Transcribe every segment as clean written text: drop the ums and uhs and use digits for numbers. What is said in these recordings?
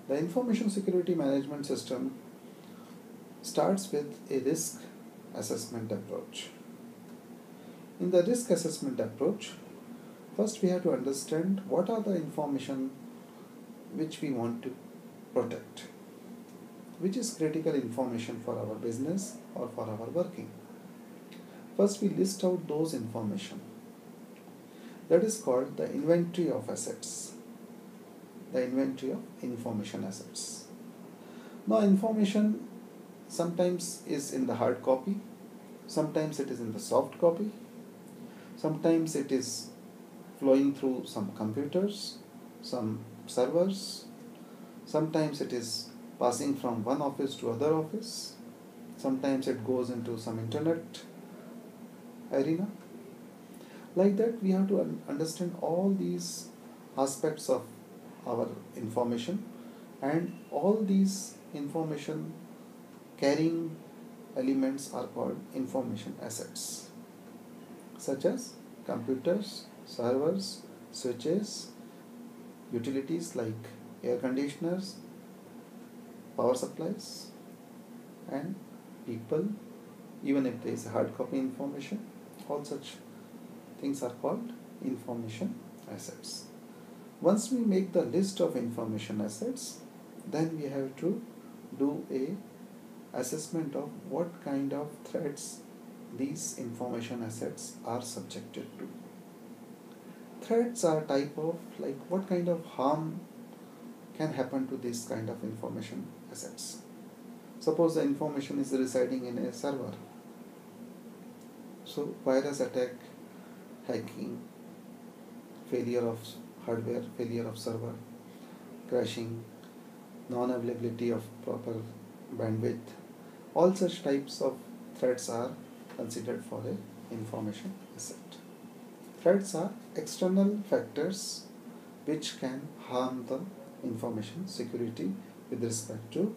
The information security management system starts with a risk assessment approach. In the risk assessment approach, first we have to understand what are the information which we want to protect, which is critical information for our business or for our working. First we list out those information. That is called the inventory of assets. The inventory of information assets. Now information sometimes is in the hard copy, sometimes it is in the soft copy, sometimes it is flowing through some computers, some servers, sometimes it is passing from one office to other office, sometimes it goes into some internet arena. Like that, we have to understand all these aspects of our information, and all these information carrying elements are called information assets, such as computers, servers, switches, utilities like air conditioners, power supplies, and people. Even if there is hard copy information, all such things are called information assets. Once we make the list of information assets, then we have to do a assessment of what kind of threats these information assets are subjected to. Threats are type of like what kind of harm can happen to this kind of information assets. Suppose the information is residing in a server. So virus attack, hacking, failure of hardware, failure of server, crashing, non-availability of proper bandwidth, all such types of threats are considered for an information asset. Threats are external factors which can harm the information security with respect to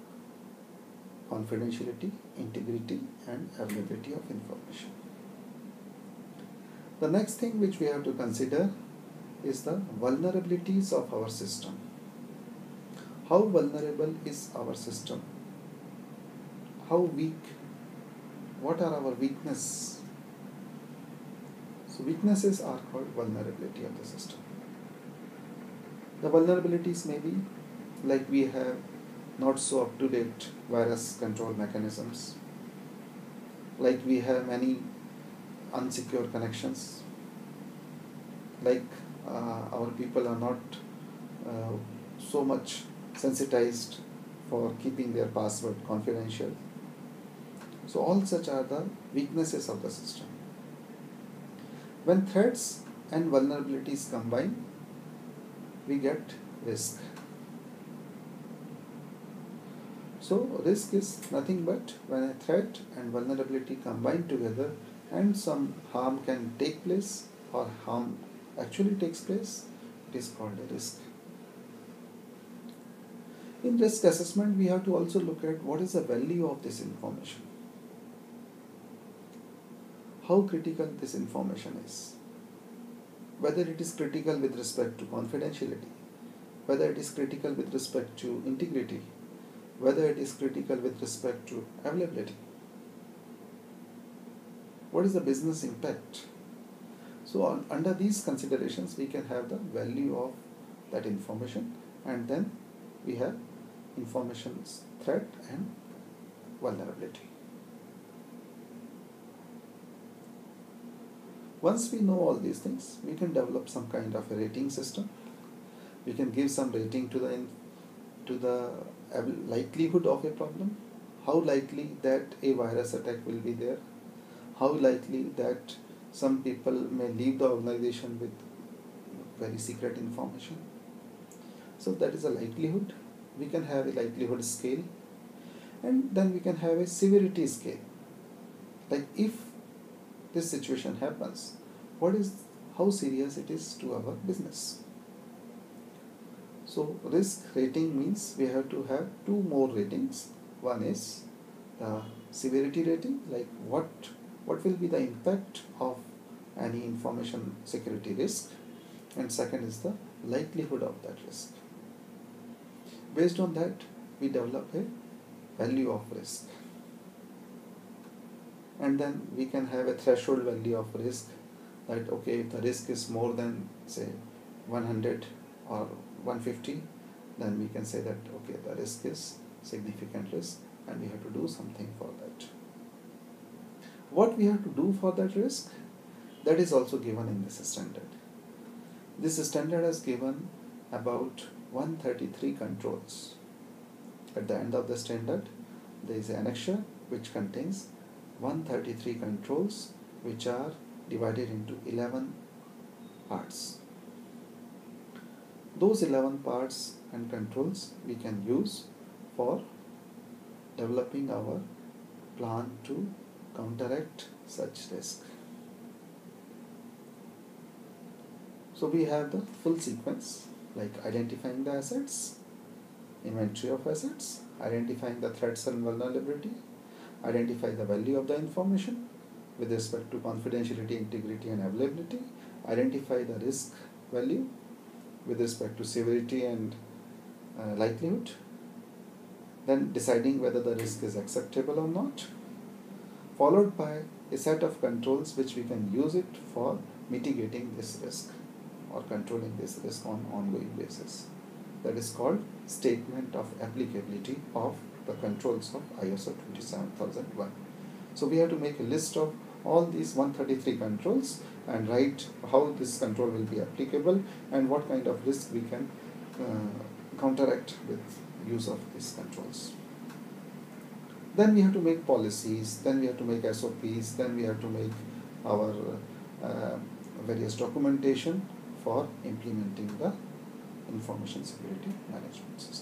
confidentiality, integrity, and availability of information. The next thing which we have to consider is the vulnerabilities of our system. How vulnerable is our system? How weak? What are our weaknesses? So weaknesses are called vulnerability of the system. The vulnerabilities may be like we have not so up-to-date virus control mechanisms, like we have many unsecure connections, like our people are not so much sensitized for keeping their password confidential. So all such are the weaknesses of the system. When threats and vulnerabilities combine, we get risk. So risk is nothing but when a threat and vulnerability combine together and some harm can take place or harm actually takes place, it is called a risk. In risk assessment, we have to also look at what is the value of this information. How critical this information is. Whether it is critical with respect to confidentiality, whether it is critical with respect to integrity, whether it is critical with respect to availability. What is the business impact? So under these considerations, we can have the value of that information, and then we have information's threat and vulnerability. Once we know all these things, we can develop some kind of a rating system. We can give some rating to the likelihood of a problem, how likely that a virus attack will be there, how likely that some people may leave the organization with very secret information. So that is a likelihood. We can have a likelihood scale, and then we can have a severity scale. Like if this situation happens, how serious it is to our business. So risk rating means we have to have two more ratings. One is the severity rating, like what will be the impact of any information security risk, and second is the likelihood of that risk. Based on that, we develop a value of risk. And then we can have a threshold value of risk, that okay, if the risk is more than say 100 or 150, then we can say that okay, the risk is significant risk and we have to do something for that. What we have to do for that risk, that is also given in this standard. This standard has given about 133 controls. At the end of the standard, there is an annexure which contains 133 controls which are divided into 11 parts. Those 11 parts and controls we can use for developing our plan to counteract such risk. So we have the full sequence, like identifying the assets, inventory of assets, identifying the threats and vulnerability, identify the value of the information with respect to confidentiality, integrity and availability, identify the risk value with respect to severity and likelihood, then deciding whether the risk is acceptable or not, followed by a set of controls which we can use it for mitigating this risk or controlling this risk on ongoing basis. That is called statement of applicability of the controls of ISO 27001. So we have to make a list of all these 133 controls and write how this control will be applicable and what kind of risk we can counteract with use of these controls. Then we have to make policies, then we have to make SOPs, then we have to make our various documentation for implementing the information security management system.